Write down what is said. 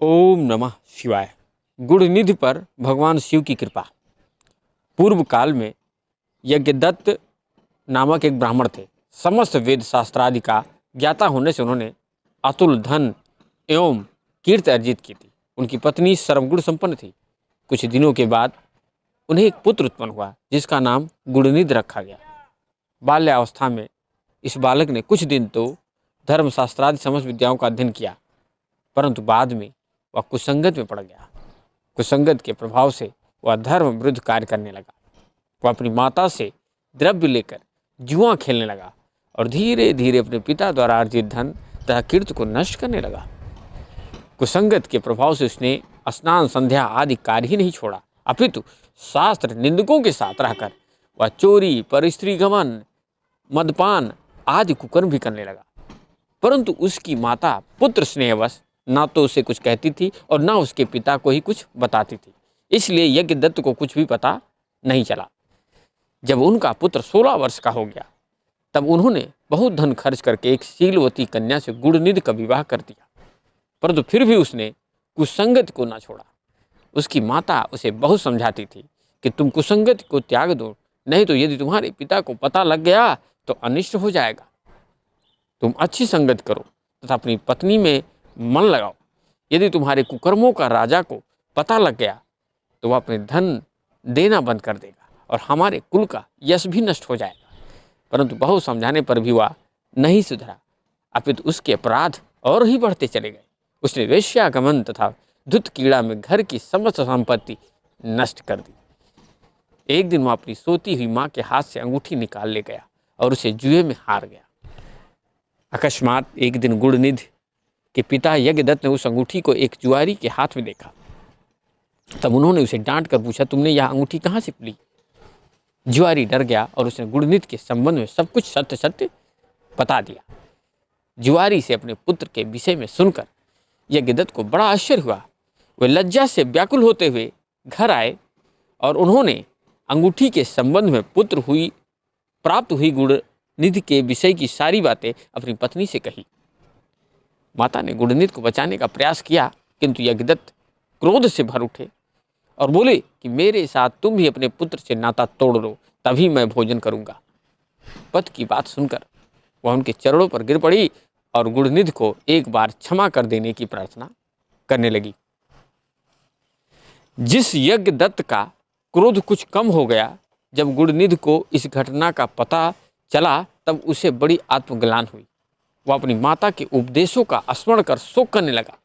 ओम नमः शिवाय। गुणनिधि पर भगवान शिव की कृपा। पूर्व काल में यज्ञदत्त नामक एक ब्राह्मण थे। समस्त वेद शास्त्रादि का ज्ञाता होने से उन्होंने अतुल धन एवं कीर्ति अर्जित की थी। उनकी पत्नी सर्वगुण संपन्न थी। कुछ दिनों के बाद उन्हें एक पुत्र उत्पन्न हुआ जिसका नाम गुणनिधि रखा गया। बाल्यावस्था में इस बालक ने कुछ दिन तो धर्मशास्त्रादि समस्त विद्याओं का अध्ययन किया, परंतु बाद में वह कुसंगत में पड़ गया। कुसंगत के प्रभाव से वह धर्म विरुद्ध कार्य करने लगा। वह अपनी माता से द्रव्य लेकर जुआ खेलने लगा और धीरे धीरे अपने पिता द्वारा अर्जित धन तथा कीर्ति को नष्ट करने लगा। कुसंगत के प्रभाव से उसने स्नान संध्या आदि कार्य ही नहीं छोड़ा, अपितु शास्त्र निंदकों के साथ रहकर वह चोरी, परस्त्री गमन, मदपान आदि कुकर्म भी करने लगा। परंतु उसकी माता पुत्र स्नेहवश ना तो उसे कुछ कहती थी और ना उसके पिता को ही कुछ बताती थी, इसलिए यज्ञदत्त को कुछ भी पता नहीं चला। जब उनका पुत्र 16 वर्ष का हो गया तब उन्होंने बहुत धन खर्च करके एक शीलवती कन्या से गुणनिधि का विवाह कर दिया, परंतु फिर भी उसने कुसंगत को ना छोड़ा। उसकी माता उसे बहुत समझाती थी कि तुम कुसंगत को त्याग दो, नहीं तो यदि तुम्हारे पिता को पता लग गया तो अनिष्ट हो जाएगा। तुम अच्छी संगत करो तथा अपनी पत्नी में मन लगाओ। यदि तुम्हारे कुकर्मों का राजा को पता लग गया तो वह अपने धन देना बंद कर देगा और हमारे कुल का यश भी नष्ट हो जाएगा। परंतु बहुत समझाने पर भी वह नहीं सुधरा, अपितु उसके अपराध और ही बढ़ते चले गए। उसने वेश्यागमन तथा धुत कीड़ा में घर की समस्त संपत्ति नष्ट कर दी। एक दिन वह अपनी सोती हुई माँ के हाथ से अंगूठी निकाल ले गया और उसे जुए में हार गया। अकस्मात एक दिन गुणनिधि के पिता यज्ञदत्त ने उस अंगूठी को एक जुआरी के हाथ में देखा। तब उन्होंने उसे डांट कर पूछा, तुमने यह अंगूठी कहाँ से ली? जुआरी डर गया और उसने गुणनिधि के संबंध में सब कुछ सत्य सत्य बता दिया। जुआरी से अपने पुत्र के विषय में सुनकर यज्ञदत्त को बड़ा आश्चर्य हुआ। वे लज्जा से व्याकुल होते हुए घर आए और उन्होंने अंगूठी के संबंध में प्राप्त हुई गुणनिधि के विषय की सारी बातें अपनी पत्नी से कही। माता ने गुणनिधि को बचाने का प्रयास किया, किंतु यज्ञदत्त क्रोध से भर उठे और बोले कि मेरे साथ तुम भी अपने पुत्र से नाता तोड़ लो, तभी मैं भोजन करूंगा। पति की बात सुनकर वह उनके चरणों पर गिर पड़ी और गुणनिधि को एक बार क्षमा कर देने की प्रार्थना करने लगी। जिस यज्ञदत्त का क्रोध कुछ कम हो गया, जब गुणनिधि को इस घटना का पता चला तब उसे बड़ी आत्मग्लानि हुई। वह अपनी माता के उपदेशों का स्मरण कर शोक करने लगा।